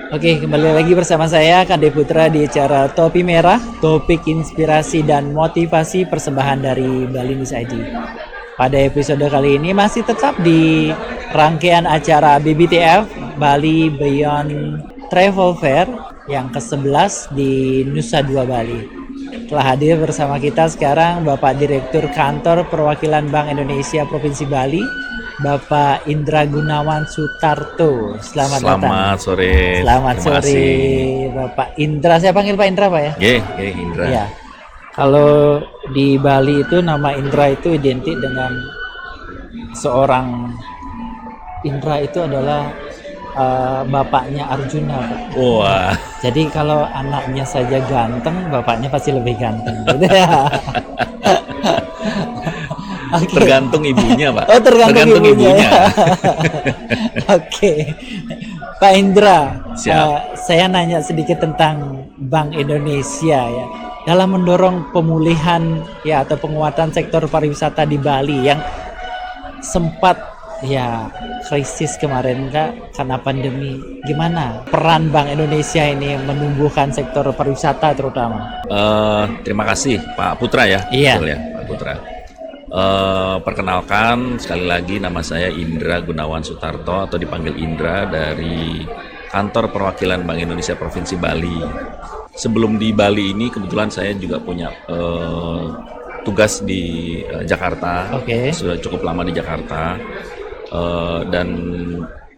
Oke, kembali lagi bersama saya Kade Putra di acara Topi Merah, topik inspirasi dan motivasi persembahan dari Bali News ID. Pada episode kali ini masih tetap di rangkaian acara BBTF Bali Beyond Travel Fair yang ke-11 di Nusa Dua Bali. Telah hadir bersama kita sekarang Bapak Direktur Kantor Perwakilan Bank Indonesia Provinsi Bali, Bapak Indra Gunawan Sutarto. Selamat datang. Selamat sore. Selamat Terima sore, kasih. Bapak Indra. Saya panggil Pak Indra, Pak ya? Indra. Iya. Kalau di Bali itu nama Indra itu identik dengan seorang Indra itu adalah bapaknya Arjuna, Pak. Wah, Jadi kalau anaknya saja ganteng, bapaknya pasti lebih ganteng. Gitu ya. Oke. tergantung ibunya, Pak. Oh, tergantung ibunya. ibunya. Oke, Pak Indra, Siap. saya nanya sedikit tentang Bank Indonesia ya. Dalam mendorong pemulihan ya atau penguatan sektor pariwisata di Bali yang sempat ya krisis kemarin Kak karena pandemi. Gimana peran Bank Indonesia ini menumbuhkan sektor pariwisata terutama? Terima kasih Pak Putra ya. Iya. Betul ya, Pak Putra. Perkenalkan sekali lagi, nama saya Indra Gunawan Sutarto atau dipanggil Indra dari Kantor Perwakilan Bank Indonesia Provinsi Bali. Sebelum di Bali ini kebetulan saya juga punya tugas di Jakarta. Oke. Sudah cukup lama di Jakarta. Dan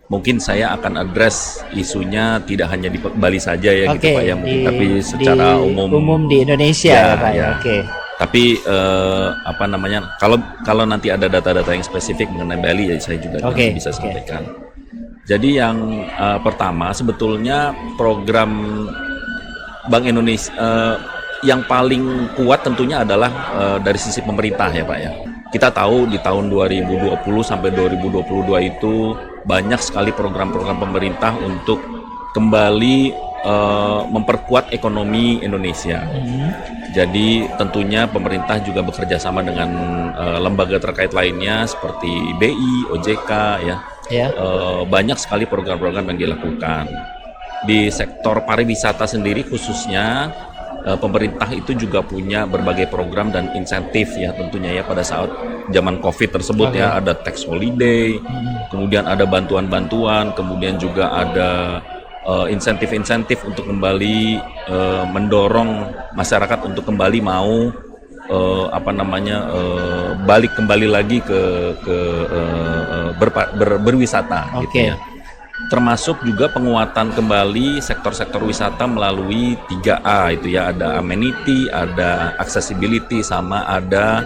mungkin saya akan address isunya tidak hanya di Bali saja ya, gitu Pak ya, mungkin, tapi secara umum di Indonesia ya, Pak ya. Oke. Tapi kalau nanti ada data-data yang spesifik mengenai Bali, ya saya juga nanti bisa sampaikan. Jadi yang pertama sebetulnya program Bank Indonesia yang paling kuat tentunya adalah dari sisi pemerintah ya Pak ya. Kita tahu di tahun 2020 sampai 2022 itu banyak sekali program-program pemerintah untuk kembali memperkuat ekonomi Indonesia. Jadi tentunya pemerintah juga bekerja sama dengan lembaga terkait lainnya seperti BI, OJK ya. Banyak sekali program-program yang dilakukan. Di sektor pariwisata sendiri khususnya pemerintah itu juga punya berbagai program dan insentif ya tentunya ya pada saat zaman Covid tersebut ya, ada tax holiday, kemudian ada bantuan-bantuan, kemudian juga ada insentif-insentif untuk kembali mendorong masyarakat untuk kembali mau balik kembali lagi berwisata gitu ya. Termasuk juga penguatan kembali sektor-sektor wisata melalui 3A itu ya, ada amenity, ada accessibility, sama ada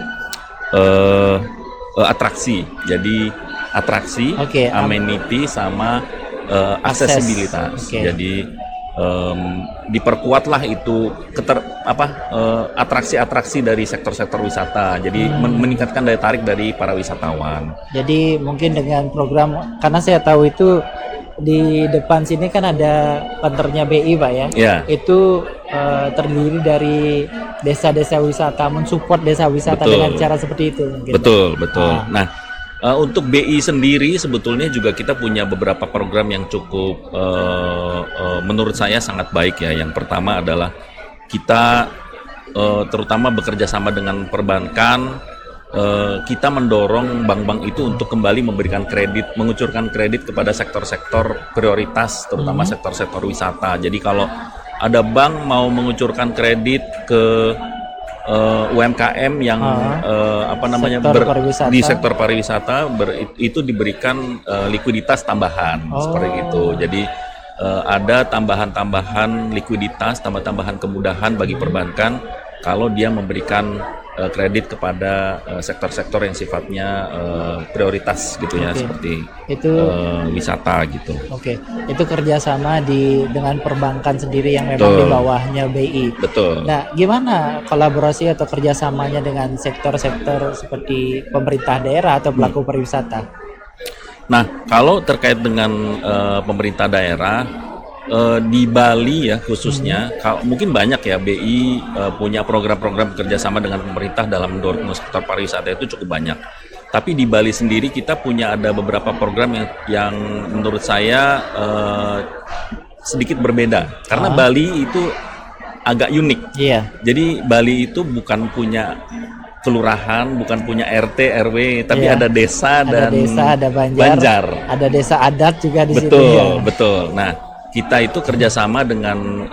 atraksi. Jadi atraksi, amenity sama aksesibilitas. Jadi diperkuatlah itu atraksi-atraksi dari sektor-sektor wisata. Jadi meningkatkan daya tarik dari para wisatawan. Jadi mungkin dengan program, karena saya tahu itu di depan sini kan ada kantornya BI Pak ya. Yeah. Itu terdiri dari desa-desa wisata, mensupport desa wisata. Betul. Dengan cara seperti itu mungkin. Betul. Nah, untuk BI sendiri sebetulnya juga kita punya beberapa program yang cukup menurut saya sangat baik ya. Yang pertama adalah kita terutama bekerja sama dengan perbankan, kita mendorong bank-bank itu untuk kembali memberikan kredit, mengucurkan kredit kepada sektor-sektor prioritas, terutama sektor-sektor wisata. Jadi kalau ada bank mau mengucurkan kredit ke UMKM yang di sektor pariwisata itu diberikan likuiditas tambahan seperti itu. Jadi ada tambahan likuiditas, tambahan kemudahan bagi perbankan kalau dia memberikan kredit kepada sektor-sektor yang sifatnya prioritas gitu ya, seperti itu wisata gitu. Itu kerjasama dengan perbankan sendiri yang memang di bawahnya BI. Betul. Nah, gimana kolaborasi atau kerjasamanya dengan sektor-sektor seperti pemerintah daerah atau pelaku pariwisata? Nah, kalau terkait dengan pemerintah daerah, di Bali ya khususnya, mungkin banyak ya BI punya program-program kerjasama dengan pemerintah dalam mendorong sektor pariwisata itu cukup banyak. Tapi di Bali sendiri kita punya ada beberapa program yang menurut saya sedikit berbeda karena Bali itu agak unik. Iya. Jadi Bali itu bukan punya kelurahan, bukan punya RT, RW, tapi ada desa ada dan desa, ada banjar, ada desa adat juga di situ. Betul, betul. Nah, kita itu kerjasama dengan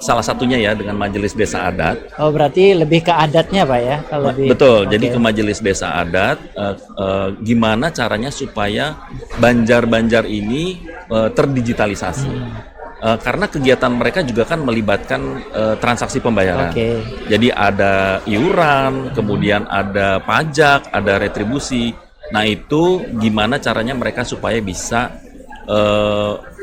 salah satunya ya dengan Majelis Desa Adat. Oh, berarti lebih ke adatnya Pak ya? Kalau Betul, jadi ke Majelis Desa Adat, gimana caranya supaya banjar-banjar ini terdigitalisasi. Karena kegiatan mereka juga kan melibatkan transaksi pembayaran. Jadi ada iuran, kemudian ada pajak, ada retribusi. Nah itu gimana caranya mereka supaya bisa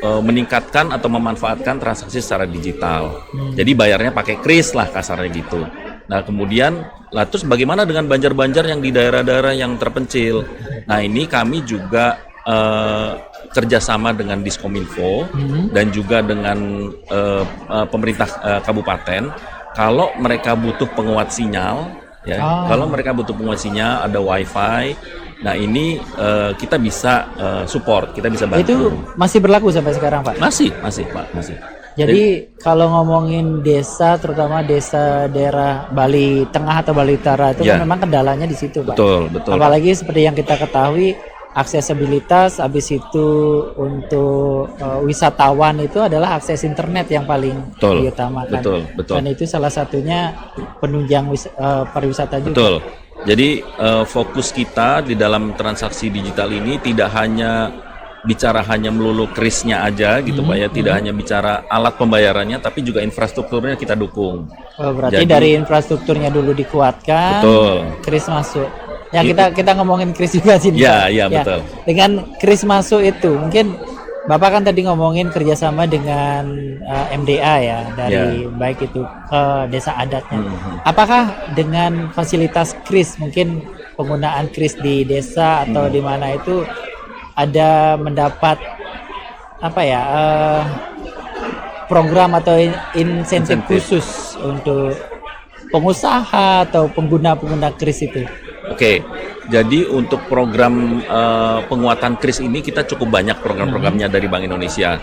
meningkatkan atau memanfaatkan transaksi secara digital. Jadi bayarnya pakai kris lah kasarnya gitu. Nah kemudian, terus bagaimana dengan banjar-banjar yang di daerah-daerah yang terpencil? Nah ini kami juga kerjasama dengan Diskominfo dan juga dengan pemerintah kabupaten. Kalau mereka butuh penguat sinyal, ya, kalau mereka butuh penguat sinyal, ada WiFi. Nah ini kita bisa support, kita bisa bantu. Itu masih berlaku sampai sekarang Pak? Masih Pak, masih. Jadi kalau ngomongin desa, terutama desa daerah Bali Tengah atau Bali Utara itu kan memang kendalanya di situ Pak. Betul. Apalagi seperti yang kita ketahui, aksesibilitas, habis itu untuk wisatawan itu adalah akses internet yang paling diutamakan. Betul. Dan itu salah satunya penunjang pariwisata juga. Betul. Jadi fokus kita di dalam transaksi digital ini tidak hanya bicara melulu krisnya aja gitu Pak ya, tidak hanya bicara alat pembayarannya, tapi juga infrastrukturnya kita dukung. Oh, berarti dari infrastrukturnya dulu dikuatkan, kris masuk. Ya kita ngomongin kris juga sih. Iya betul. Dengan kris masuk itu mungkin Bapak kan tadi ngomongin kerjasama dengan MDA ya dari baik itu desa adatnya. Apakah dengan fasilitas kris mungkin penggunaan kris di desa atau di mana itu ada mendapat program atau insentif khusus untuk pengusaha atau pengguna kris itu? Oke, jadi untuk program penguatan kris ini kita cukup banyak program-programnya dari Bank Indonesia.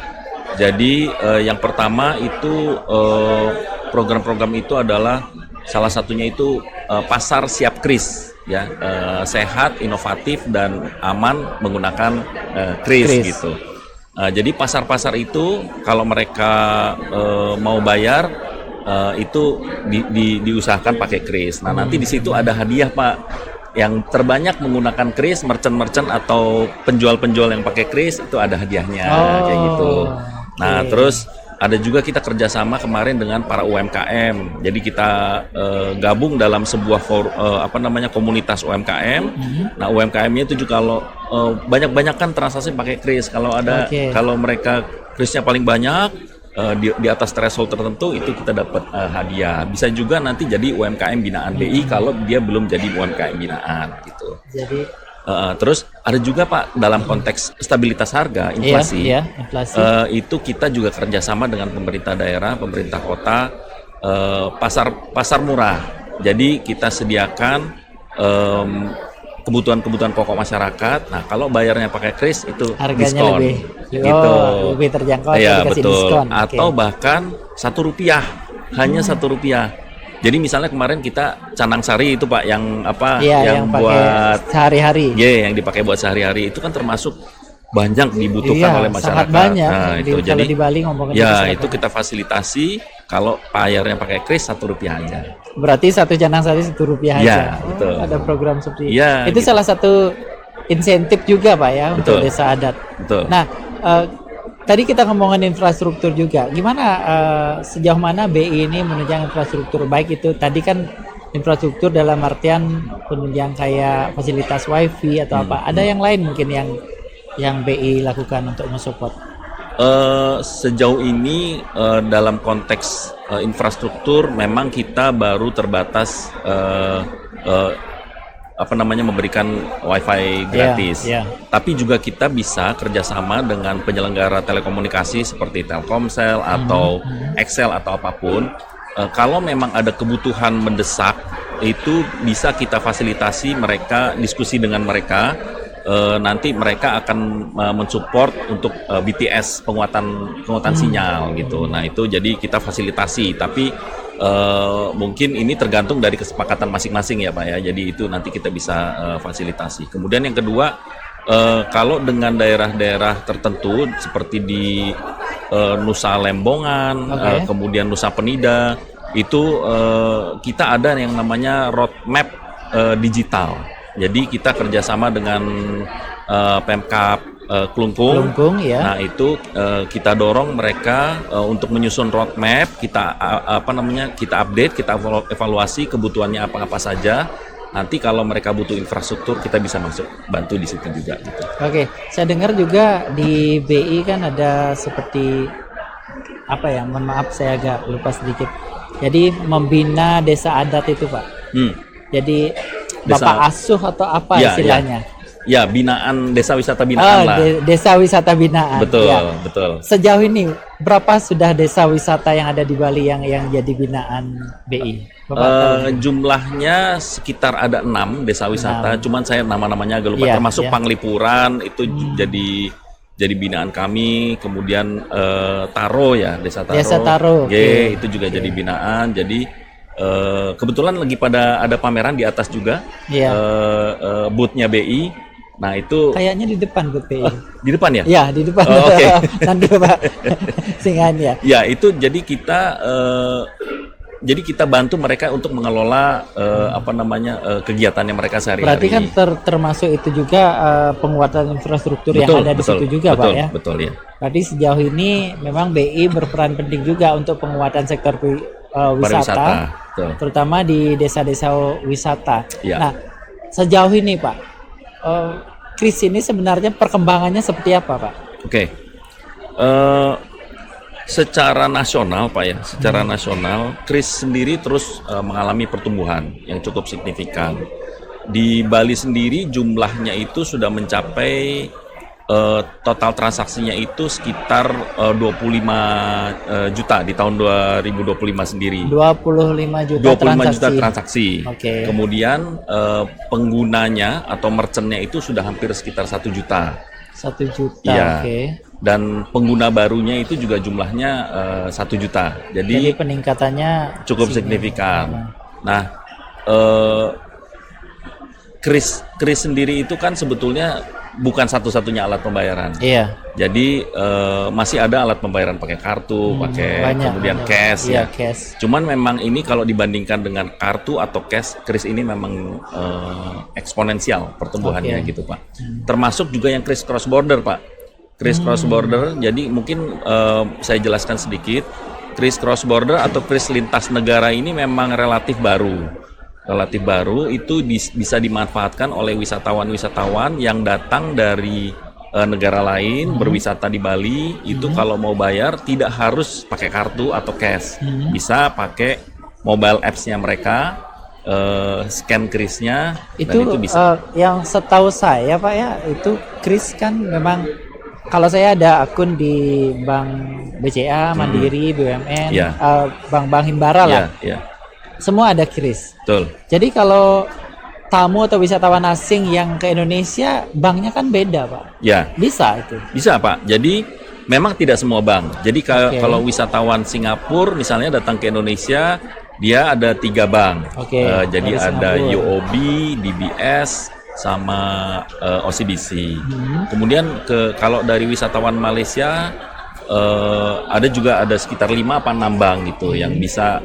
Jadi yang pertama itu program-program itu adalah salah satunya itu pasar siap kris, ya, sehat, inovatif dan aman menggunakan kris gitu. Jadi pasar-pasar itu kalau mereka mau bayar itu diusahakan pakai kris. Nah nanti di situ ada hadiah Pak. Yang terbanyak menggunakan kris, merchant atau penjual-penjual yang pakai kris itu ada hadiahnya kayak gitu. Nah terus ada juga kita kerjasama kemarin dengan para UMKM. Jadi kita gabung dalam sebuah komunitas UMKM. Nah UMKM-nya itu juga kalau banyak-banyak kan transaksi pakai kris. Kalau mereka krisnya paling banyak, di atas threshold tertentu itu kita dapat hadiah. Bisa juga nanti jadi UMKM binaan BI kalau dia belum jadi UMKM binaan gitu. Jadi terus ada juga Pak dalam konteks stabilitas harga, inflasi. Inflasi. Itu kita juga kerjasama dengan pemerintah daerah, pemerintah kota, pasar murah. Jadi kita sediakan kebutuhan pokok masyarakat. Nah, kalau bayarnya pakai kris itu harganya diskon, lebih terjangkau, ya betul. Diskon. Atau bahkan Rp1, hanya Rp1. Jadi misalnya kemarin kita Canang Sari itu Pak yang yang buat sehari-hari. Yang dipakai buat sehari-hari itu kan termasuk banyak dibutuhkan oleh masyarakat. Sangat banyak. Nah, itu kalau di Bali ngomongin itu kita fasilitasi kalau bayarnya pakai kris Rp1 aja. Berarti satu Canang Sari Rp1 aja. Betul. Ada program seperti itu. Itu gitu. salah satu insentif juga Pak ya untuk desa adat. Betul. Nah, tadi kita ngomongin infrastruktur juga. Gimana sejauh mana BI ini menunjang infrastruktur baik itu? Tadi kan infrastruktur dalam artian penunjang kayak fasilitas WiFi atau apa. Ada yang lain mungkin yang BI lakukan untuk mensupport? Sejauh ini dalam konteks infrastruktur memang kita baru terbatas memberikan WiFi gratis. Tapi juga kita bisa kerjasama dengan penyelenggara telekomunikasi seperti Telkomsel atau XL atau apapun. Kalau memang ada kebutuhan mendesak, itu bisa kita fasilitasi mereka, diskusi dengan mereka. nanti mereka akan mensupport untuk BTS penguatan sinyal gitu. Nah itu jadi kita fasilitasi, tapi mungkin ini tergantung dari kesepakatan masing-masing ya Pak ya. Jadi itu nanti kita bisa fasilitasi. Kemudian yang kedua, kalau dengan daerah-daerah tertentu seperti di Nusa Lembongan, kemudian Nusa Penida, itu kita ada yang namanya roadmap digital. Jadi kita kerjasama dengan Pemkab Klungkung ya. Nah itu kita dorong mereka untuk menyusun roadmap, kita kita update, kita evaluasi kebutuhannya apa saja. Nanti kalau mereka butuh infrastruktur, kita bisa masuk bantu di situ juga. Gitu. Oke, saya dengar juga di BI kan ada seperti apa ya? Mohon maaf saya agak lupa sedikit. Jadi membina desa adat itu Pak. Jadi Bapak asuh atau apa istilahnya? Ya, binaan desa wisata binaan lah. Desa wisata binaan. Betul, ya. Betul. Sejauh ini berapa sudah desa wisata yang ada di Bali yang jadi binaan BI? Jumlahnya sekitar ada 6 desa wisata, cuman saya nama-namanya agak lupa. Termasuk Panglipuran itu jadi binaan kami. Kemudian Taro ya, Desa Taro. Itu juga jadi binaan. Jadi kebetulan lagi ada pameran di atas juga, booth-nya BI. Nah itu kayaknya di depan booth BI. Di depan ya? Ya di depan. Nanti Pak singan ya. Ya itu jadi kita bantu mereka untuk mengelola kegiatannya mereka sehari-hari. Berarti kan termasuk itu juga penguatan infrastruktur yang ada di situ juga Pak ya? Betul ya. Berarti sejauh ini memang BI berperan penting juga untuk penguatan sektor wisata, terutama di desa-desa wisata. Ya. Nah, sejauh ini Pak, KRIS ini sebenarnya perkembangannya seperti apa Pak? Oke, secara nasional Pak ya, secara nasional KRIS sendiri terus mengalami pertumbuhan yang cukup signifikan. Di Bali sendiri jumlahnya itu sudah mencapai total transaksinya itu sekitar 25 juta di tahun 2025 sendiri. 25 juta transaksi. Okay. Kemudian penggunanya atau merchantnya itu sudah hampir sekitar 1 juta. 1 juta. Ya. Okay. Dan pengguna barunya itu juga jumlahnya 1 juta. Jadi peningkatannya cukup signifikan. Nah, KRIS sendiri itu kan sebetulnya bukan satu-satunya alat pembayaran. Iya. Jadi masih ada alat pembayaran pakai kartu, kemudian cash ya. Cash. Cuman memang ini kalau dibandingkan dengan kartu atau cash, KRIS ini memang eksponensial pertumbuhannya gitu Pak. Termasuk juga yang KRIS cross border Pak. KRIS cross border. Jadi mungkin saya jelaskan sedikit. KRIS cross border atau KRIS lintas negara ini memang relatif baru itu bisa dimanfaatkan oleh wisatawan yang datang dari negara lain berwisata di Bali. Itu kalau mau bayar tidak harus pakai kartu atau cash, bisa pakai mobile apps-nya mereka, scan KRIS-nya itu bisa. Yang setahu saya Pak ya, itu KRIS kan memang kalau saya ada akun di Bank BCA, Mandiri, BUMN, Bank Himbara lah. Semua ada KRIS. Betul. Jadi kalau tamu atau wisatawan asing yang ke Indonesia, banknya kan beda Pak. Ya. Bisa itu? Bisa Pak. Jadi memang tidak semua bank. Jadi kalau wisatawan Singapura misalnya datang ke Indonesia, dia ada 3 bank. Jadi ada UOB, DBS, sama OCBC. Kemudian kalau dari wisatawan Malaysia, ada sekitar 5 apa 6 bank gitu yang bisa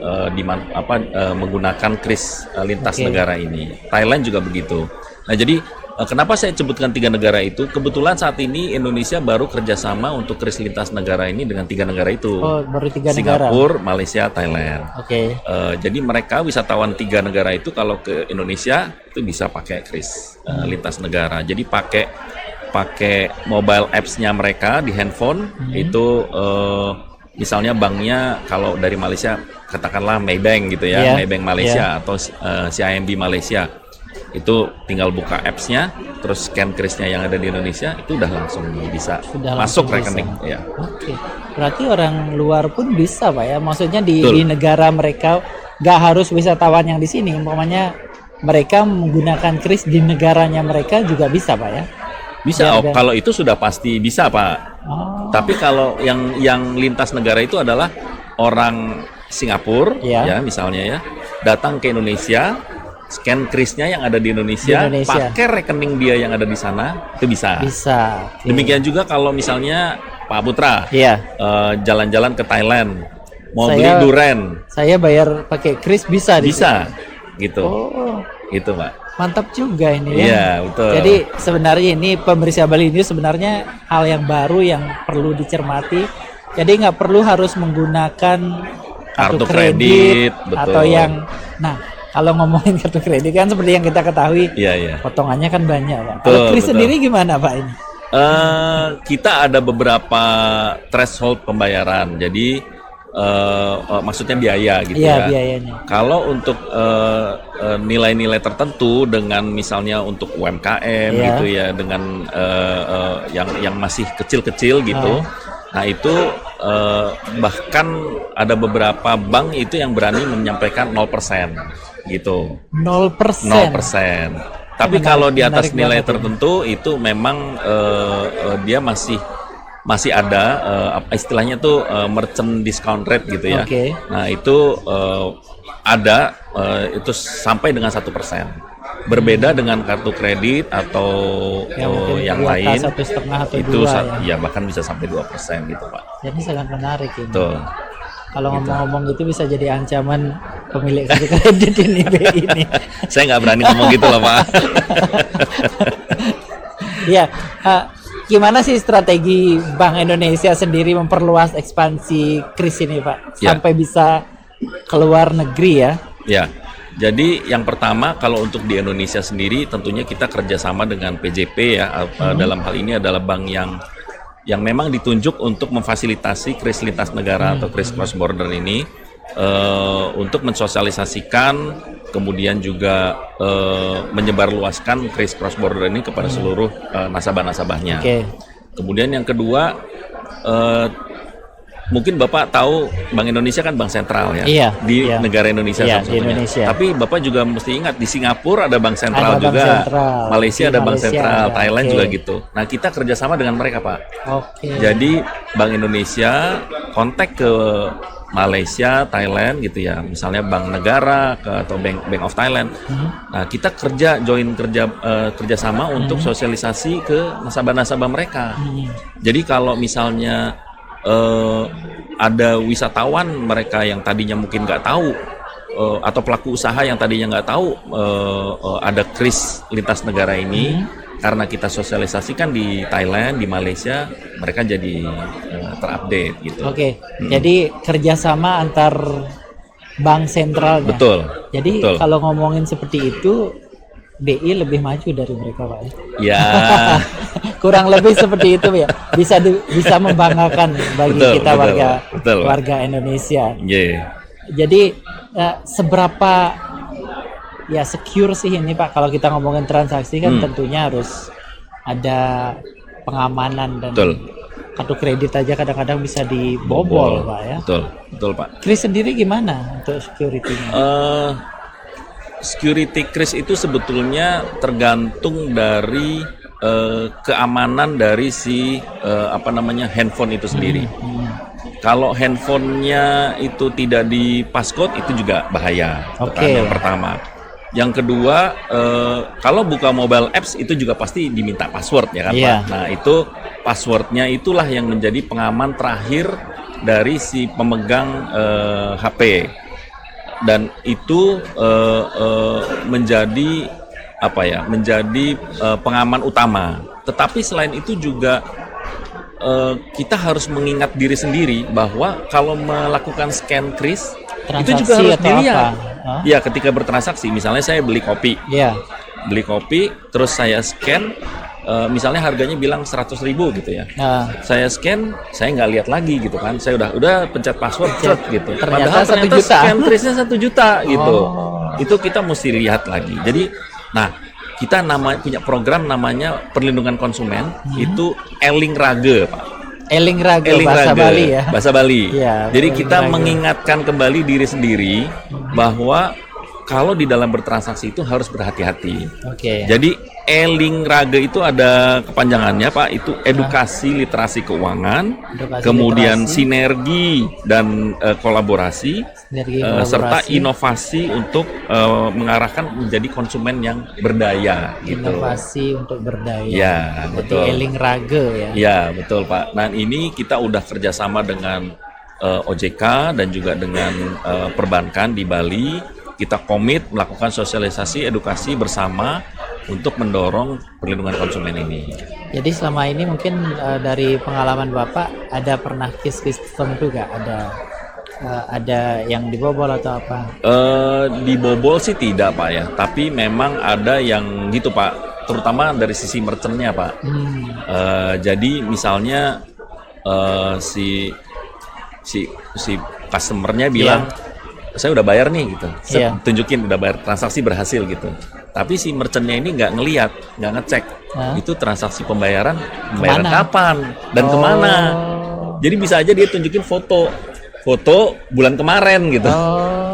menggunakan KRIS lintas negara ini. Thailand juga begitu. Nah jadi kenapa saya sebutkan 3 negara itu? Kebetulan saat ini Indonesia baru kerjasama untuk KRIS lintas negara ini dengan 3 negara itu. Baru 3 negara. Singapura, Malaysia, Thailand. Jadi mereka wisatawan 3 negara itu kalau ke Indonesia itu bisa pakai KRIS lintas negara. Jadi pakai mobile apps-nya mereka di handphone. Itu misalnya banknya kalau dari Malaysia katakanlah Maybank gitu ya, Maybank Malaysia atau CIMB Malaysia, itu tinggal buka apps-nya terus scan KRIS-nya yang ada di Indonesia, itu udah langsung bisa masuk rekening ya. Berarti orang luar pun bisa Pak ya, maksudnya di negara mereka nggak harus wisatawan yang di sini, umpamanya mereka menggunakan KRIS di negaranya mereka juga bisa Pak ya. Bisa. Biar- Kalau itu sudah pasti bisa, Pak. Oh, Tapi kalau yang lintas negara itu adalah orang Singapura, Ya. ya misalnya ya, datang ke Indonesia, scan krisnya yang ada di Indonesia, Di Indonesia. pakai rekening dia yang ada di sana, itu bisa. bisa. Oke. Demikian juga kalau misalnya Pak Putra Iya. jalan-jalan ke Thailand, mau Saya- beli duren, Saya bayar pakai kris bisa di bisa, gitu, Oh, gitu Pak. mantap juga ini ya. Iya, betul. Jadi sebenarnya ini pemerintah Bali ini sebenarnya hal yang baru yang perlu dicermati. Jadi nggak perlu harus menggunakan kartu Kartu kredit kredit, betul. atau yang, nah kalau ngomongin kartu kredit kan seperti yang kita ketahui Iya, iya. potongannya kan banyak Pak. Betul, Kalau kris betul. sendiri gimana Pak ini? Kita ada beberapa threshold pembayaran, jadi maksudnya biaya gitu Iya ya. biayanya. Kalau untuk nilai-nilai tertentu dengan misalnya untuk UMKM Iya. gitu ya, dengan yang masih kecil-kecil gitu, nah itu bahkan ada beberapa bank itu yang berani menyampaikan 0% gitu. 0%. 0%. Tapi Menarik- kalau di atas menarik nilai banget tertentu itu memang dia masih ada istilahnya tuh merchant discount rate gitu ya. Oke. Nah itu ada itu sampai dengan 1%. Berbeda dengan kartu kredit atau mungkin yang di atas lain 1,5 atau itu 2 ya. ya bahkan bisa sampai 2% gitu Pak. Jadi sangat menarik ini. Betul. Kalau ngomong-ngomong gitu bisa jadi ancaman pemilik kartu kredit ini BI ini. Saya nggak berani ngomong gitu loh Pak. Iya, gimana sih strategi Bank Indonesia sendiri memperluas ekspansi kris ini, Pak, Ya. sampai bisa keluar negeri ya? Ya, jadi yang pertama kalau untuk di Indonesia sendiri tentunya kita kerjasama dengan PJP ya. Dalam hal ini adalah bank yang memang ditunjuk untuk memfasilitasi kris lintas negara atau kris cross border ini untuk mensosialisasikan, kemudian juga menyebarluaskan kris cross border ini kepada seluruh nasabah-nasabahnya. Oke. Kemudian yang kedua, mungkin Bapak tahu Bank Indonesia kan bank sentral ya, Iya, di iya. negara Indonesia Iya, di satu-satunya. Indonesia. Tapi Bapak juga mesti ingat di Singapura ada bank sentral Ada bank juga, sentral. Malaysia Di ada bank Malaysia sentral, ada, Thailand oke. juga gitu. Nah kita kerjasama dengan mereka Pak. Oke. Jadi Bank Indonesia kontak ke Malaysia, Thailand gitu ya, misalnya Bank Negara atau Bank of Thailand. Nah kita kerjasama untuk sosialisasi ke nasabah-nasabah mereka. Jadi kalau misalnya ada wisatawan mereka yang tadinya mungkin nggak tahu atau pelaku usaha yang tadinya nggak tahu ada kris lintas negara ini, karena kita sosialisasikan di Thailand, di Malaysia, mereka jadi terupdate gitu. Oke. Jadi kerjasama antar bank sentral. Betul. Jadi betul. kalau ngomongin seperti itu, BI lebih maju dari mereka, Pak. Ya, Kurang lebih seperti itu ya. Bisa membanggakan bagi Betul, kita betul, betul, Pak. warga Indonesia. yeah. Jadi seberapa ya secure sih ini Pak, kalau kita ngomongin transaksi kan tentunya harus ada pengamanan dan Betul. kartu kredit aja kadang-kadang bisa dibobol Pak ya. Betul, betul Pak. Kris sendiri gimana untuk security-nya? Security kris itu sebetulnya tergantung dari keamanan dari si handphone itu sendiri. Kalau handphonenya itu tidak di passcode itu juga bahaya. Oke. Kan, yang pertama. Yang kedua, kalau buka mobile apps itu juga pasti diminta password ya kan Iya. Pak. Nah itu passwordnya itulah yang menjadi pengaman terakhir dari si pemegang HP. Dan itu menjadi pengaman utama. Tetapi selain itu juga kita harus mengingat diri sendiri bahwa kalau melakukan scan kris itu juga harus atau dilihat. apa? Hah? Ya, ketika bertransaksi, misalnya saya beli kopi, Iya. terus saya scan, misalnya harganya bilang 100.000 gitu ya. Nah, Saya scan, saya nggak lihat lagi gitu kan. Saya udah pencet password cet, gitu. Ternyata 1 ternyata juta. scan krisnya 1 juta gitu. Oh. Itu kita mesti lihat lagi. Jadi, kita punya program namanya perlindungan konsumen, itu Eling Rage, Pak. Eling Rage Eling bahasa Rage, Bali ya. Bahasa Bali. Iya, Jadi Eling kita Rage. mengingatkan kembali diri sendiri bahwa kalau di dalam bertransaksi itu harus berhati-hati. Oke. Jadi E-Link Rage itu ada kepanjangannya Pak, itu edukasi literasi keuangan, Edukasi kemudian literasi. sinergi dan kolaborasi, serta Kolaborasi, inovasi untuk mengarahkan menjadi konsumen yang berdaya gitu. inovasi untuk berdaya. Ya, Jadi betul. E-Link Rage ya. Ya, betul Pak. Nah, ini kita udah kerjasama dengan OJK dan juga dengan perbankan di Bali. Kita komit melakukan sosialisasi edukasi bersama untuk mendorong perlindungan konsumen ini. Jadi selama ini mungkin dari pengalaman Bapak ada pernah case-case tertentu nggak? Ada yang dibobol atau apa? Dibobol sih tidak Pak ya, tapi memang ada yang gitu Pak, terutama dari sisi merchantnya Pak. Jadi misalnya si customernya bilang, saya udah bayar nih gitu, saya tunjukin udah bayar, transaksi berhasil gitu. Tapi si merchantnya ini nggak ngelihat, nggak ngecek itu transaksi pembayaran kapan dan kemana. Jadi bisa aja dia tunjukin foto bulan kemarin gitu.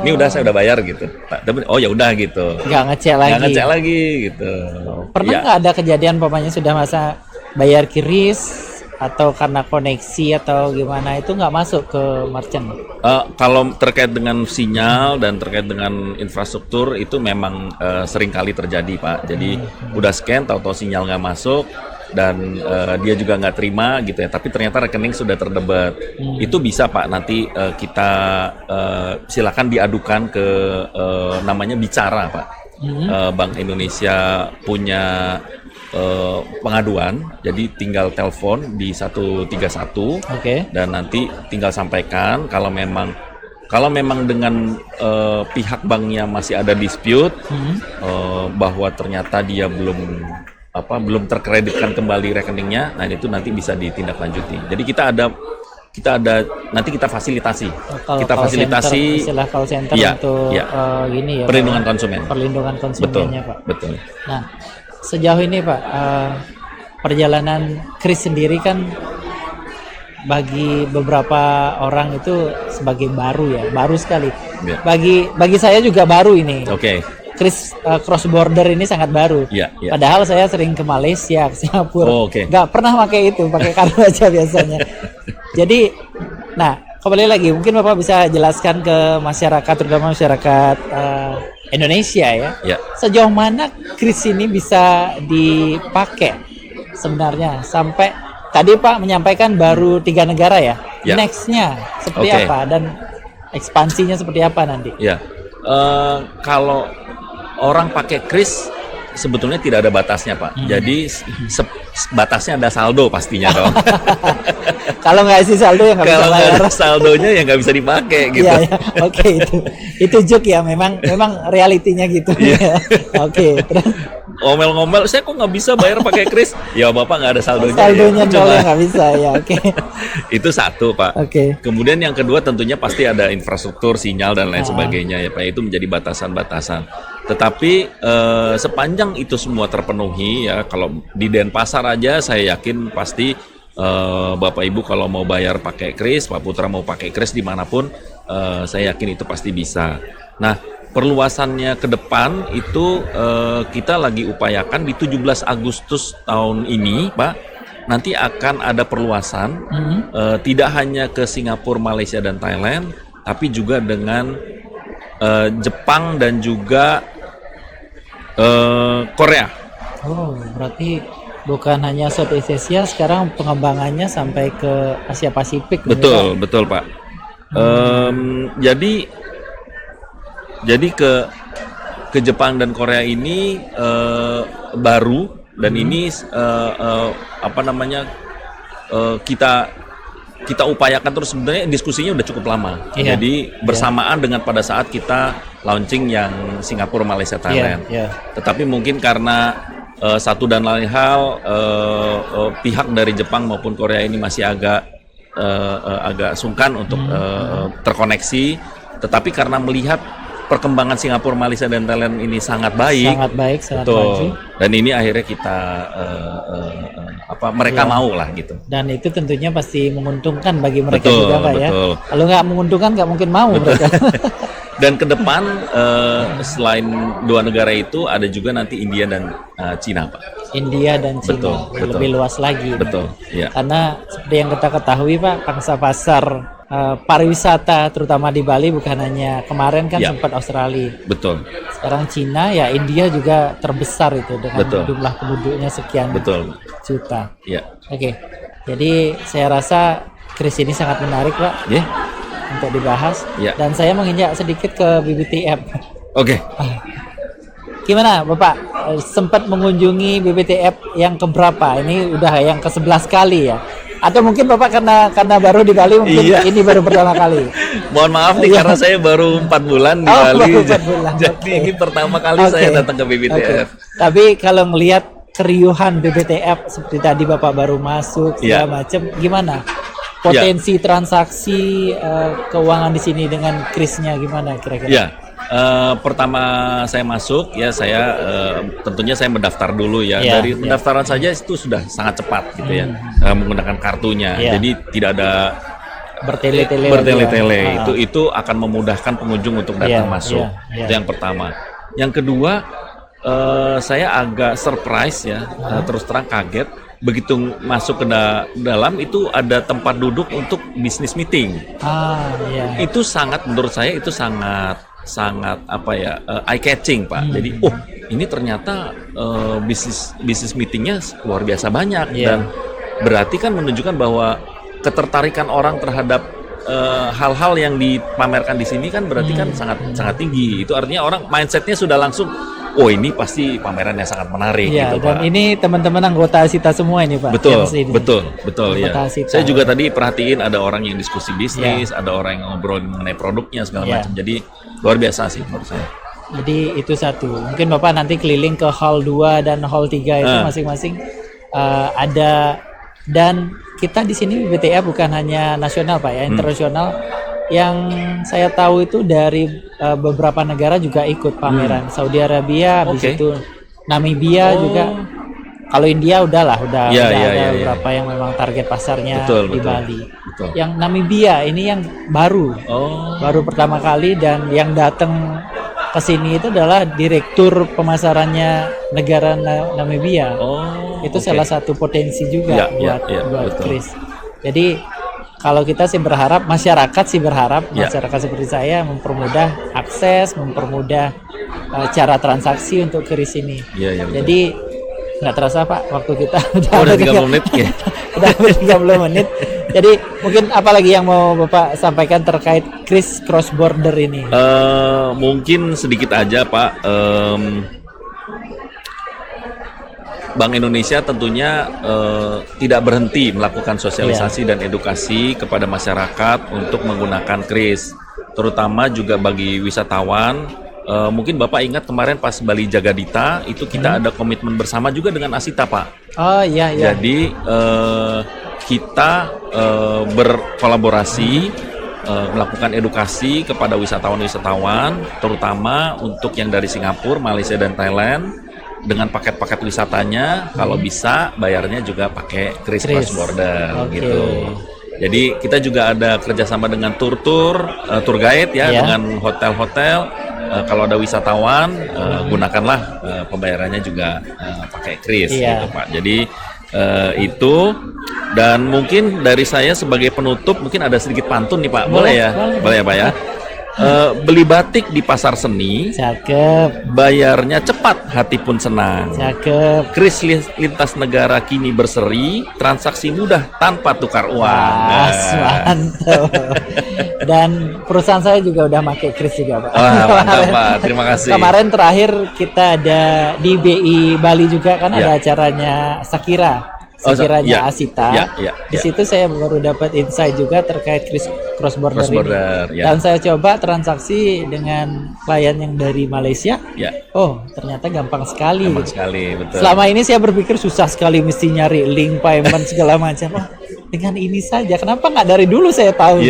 Ini saya udah bayar gitu. Tapi oh ya udah gitu. Nggak ngecek lagi gitu. Pernah nggak ada kejadian pokoknya sudah masa bayar QRIS atau karena koneksi atau gimana itu nggak masuk ke merchant? Kalau terkait dengan sinyal dan terkait dengan infrastruktur itu memang sering kali terjadi Pak. Jadi udah scan, tahu-tahu sinyal nggak masuk dan dia juga nggak terima gitu ya. Tapi ternyata rekening sudah terdebat. Itu bisa Pak. Nanti kita silakan diadukan ke namanya Bicara Pak. Bank Indonesia punya pengaduan, jadi tinggal telepon di 131 dan nanti tinggal sampaikan kalau memang dengan pihak banknya masih ada dispute bahwa ternyata dia belum terkreditkan kembali rekeningnya, nah itu nanti bisa ditindaklanjuti. Jadi kita ada nanti kita fasilitasi. Istilah call center untuk gini ya. Perlindungan konsumen. Perlindungan konsumennya Pak. Betul. Nah, sejauh ini Pak, perjalanan Kris sendiri kan bagi beberapa orang itu sebagai baru sekali. Yeah. Bagi saya juga baru ini. Kris cross border ini sangat baru. Padahal saya sering ke Malaysia, ke Singapura. Nggak pernah pakai kartu aja biasanya. Jadi, nah kembali lagi mungkin Bapak bisa jelaskan ke masyarakat, terutama masyarakat Indonesia ya. Sejauh mana Kris ini bisa dipakai sebenarnya sampai tadi Pak menyampaikan baru 3 negara ya. Nextnya seperti apa dan ekspansinya seperti apa nanti? Kalau orang pakai Kris sebetulnya tidak ada batasnya Pak. Jadi batasnya ada saldo pastinya dong. Kalau nggak isi saldo ya nggak bisa bayar. Kalau nggak ada saldonya ya nggak bisa dipakai gitu. Itu joke ya, memang realitinya gitu. Terus ngomel-ngomel, saya kok nggak bisa bayar pakai Kris? Ya Bapak nggak ada saldonya. Saldonya nggak bisa ya. Itu satu Pak. Kemudian yang kedua tentunya pasti ada infrastruktur, sinyal dan lain sebagainya ya Pak. Itu menjadi batasan-batasan. Tetapi sepanjang itu semua terpenuhi ya, kalau di Denpasar aja saya yakin pasti Bapak Ibu kalau mau bayar pakai Kris, Pak Putra mau pakai Kris dimanapun, saya yakin itu pasti bisa. Nah, perluasannya ke depan itu kita lagi upayakan di 17 Agustus tahun ini Pak, nanti akan ada perluasan tidak hanya ke Singapura, Malaysia dan Thailand, tapi juga dengan Jepang dan juga Korea. Berarti bukan hanya Southeast Asia, sekarang pengembangannya sampai ke Asia Pasifik. Betul Pak. Jadi ke Jepang dan Korea ini baru dan ini kita upayakan terus. Sebenarnya diskusinya udah cukup lama. Jadi bersamaan dengan pada saat kita launching yang Singapura, Malaysia, Thailand. Tetapi mungkin karena satu dan lain hal pihak dari Jepang maupun Korea ini masih agak sungkan untuk terkoneksi. Tetapi karena melihat perkembangan Singapura, Malaysia dan Thailand ini sangat baik, sangat maju. Dan ini akhirnya kita mereka mau lah gitu. Dan itu tentunya pasti menguntungkan bagi mereka juga Pak ya. Kalau nggak menguntungkan nggak mungkin mau mereka. Dan ke depan selain dua negara itu ada juga nanti India dan Cina, Pak. India dan Cina Betul. lebih luas lagi. Betul, ya. Karena seperti yang kita ketahui Pak, pangsa pasar pariwisata terutama di Bali bukan hanya kemarin kan Ya. sempat Australia. Betul, Sekarang Cina, ya India juga terbesar itu dengan Betul. jumlah penduduknya sekian betul. juta. Ya, Oke, jadi saya rasa Kris ini sangat menarik Pak ya. untuk dibahas. Ya. Dan saya menginjak sedikit ke BBTF. Oke. Gimana Bapak, sempat mengunjungi BBTF yang keberapa? Ini udah yang ke-11 kali ya? Atau mungkin Bapak karena baru di Bali mungkin Iya. ini baru pertama kali? Mohon maaf nih karena saya baru 4 bulan di Oh, Bali. baru 4 bulan, Jadi oke. ini pertama kali Oke. saya datang ke BBTF. Oke. Tapi kalau ngelihat keriuhan BBTF seperti tadi Bapak baru masuk segala Iya. macam, gimana? Potensi transaksi keuangan di sini dengan Krisnya gimana kira-kira? Ya, pertama saya masuk ya saya tentunya saya mendaftar dulu ya. Ya, Dari ya. pendaftaran saja itu sudah sangat cepat gitu ya, menggunakan kartunya. Ya. Jadi tidak ada bertele-tele. Itu akan memudahkan pengunjung untuk datang Iya, masuk. iya, iya. Itu yang pertama. Yang kedua, saya agak surprise ya, terus terang kaget begitu masuk ke dalam itu ada tempat duduk untuk bisnis meeting. Iya. Itu sangat menurut saya itu sangat apa ya, eye catching Pak. Jadi ini ternyata bisnis meetingnya luar biasa banyak. Iya. Dan berarti kan menunjukkan bahwa ketertarikan orang terhadap hal-hal yang dipamerkan di sini kan berarti kan sangat tinggi. Itu artinya orang mindsetnya sudah langsung, oh ini pasti pameran yang sangat menarik Iya, gitu dan Pak. ini teman-teman anggota Asita semua ini Pak. Betul, yang sini. betul ya. Anggota Asita. Saya juga tadi perhatiin ada orang yang diskusi bisnis, ada orang yang ngobrol mengenai produknya segala Ya. macam. Jadi luar biasa sih menurut saya. Jadi itu satu. Mungkin Bapak nanti keliling ke hall 2 dan hall 3 itu masing-masing ada, dan kita di sini BTF bukan hanya nasional Pak ya, internasional. Yang saya tahu itu dari beberapa negara juga ikut pameran. Saudi Arabia, habis Oke. itu Namibia juga. Kalau India udah ada beberapa yang memang target pasarnya di Bali. Betul. Yang Namibia ini yang baru pertama kali, dan yang datang ke sini itu adalah direktur pemasarannya negara Namibia. Itu salah satu potensi juga buat betul. Kris. Jadi kalau kita sih berharap, masyarakat seperti saya mempermudah akses, mempermudah cara transaksi untuk Kris ini. Betul. Jadi nggak terasa Pak, waktu kita udah 30 menit ya. udah 30 menit. Jadi mungkin apa lagi yang mau Bapak sampaikan terkait Kris Cross Border ini? Mungkin sedikit aja Pak. Bank Indonesia tentunya tidak berhenti melakukan sosialisasi dan edukasi kepada masyarakat untuk menggunakan Kris, terutama juga bagi wisatawan. Mungkin Bapak ingat kemarin pas Bali Jagadita itu kita ada komitmen bersama juga dengan Asita Pak. Oh iya. Jadi kita berkolaborasi melakukan edukasi kepada wisatawan-wisatawan, terutama untuk yang dari Singapura, Malaysia dan Thailand, dengan paket-paket wisatanya kalau bisa bayarnya juga pakai Kris Cross Border gitu. Jadi kita juga ada kerjasama dengan tour guide ya, dengan hotel-hotel. Kalau ada wisatawan gunakanlah pembayarannya juga pakai Kris gitu Pak. Jadi itu, dan mungkin dari saya sebagai penutup mungkin ada sedikit pantun nih Pak. Boleh ya Pak ya. Beli batik di pasar seni, cakep, bayarnya cepat, hati pun senang. Cakep. Kris lintas negara kini berseri, transaksi mudah tanpa tukar uang. Mantap. Dan perusahaan saya juga udah pakai Kris juga Pak. Mantap Pak, terima kasih. Kemarin terakhir kita ada di BI Bali juga kan, ada acaranya Sakiranya Asita. Di situ saya baru dapat insight juga terkait Kris Cross Border ini. Dan saya coba transaksi dengan klien yang dari Malaysia. Oh, ternyata gampang sekali. Betul. Selama ini saya berpikir susah sekali, mesti nyari link payment segala macam. Dengan ini saja, kenapa nggak dari dulu saya tahu?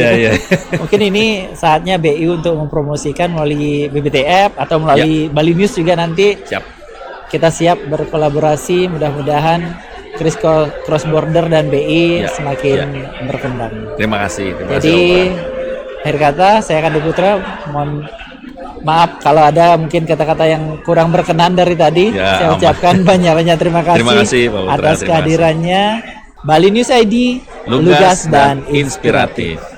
Mungkin ini saatnya BI untuk mempromosikan melalui BBTF atau melalui Bali News juga nanti. Kita siap berkolaborasi, mudah-mudahan Kris Cross Border dan BI semakin berkembang. Terima kasih. Jadi akhir kata saya Kandi Putra mohon Maaf kalau ada mungkin kata-kata yang kurang berkenan dari tadi. Ya, Saya ucapkan banyak-banyak terima kasih, Terima kasih, Pak Putra, atas terima kasih. kehadirannya. Bali News ID, lugas dan inspiratif.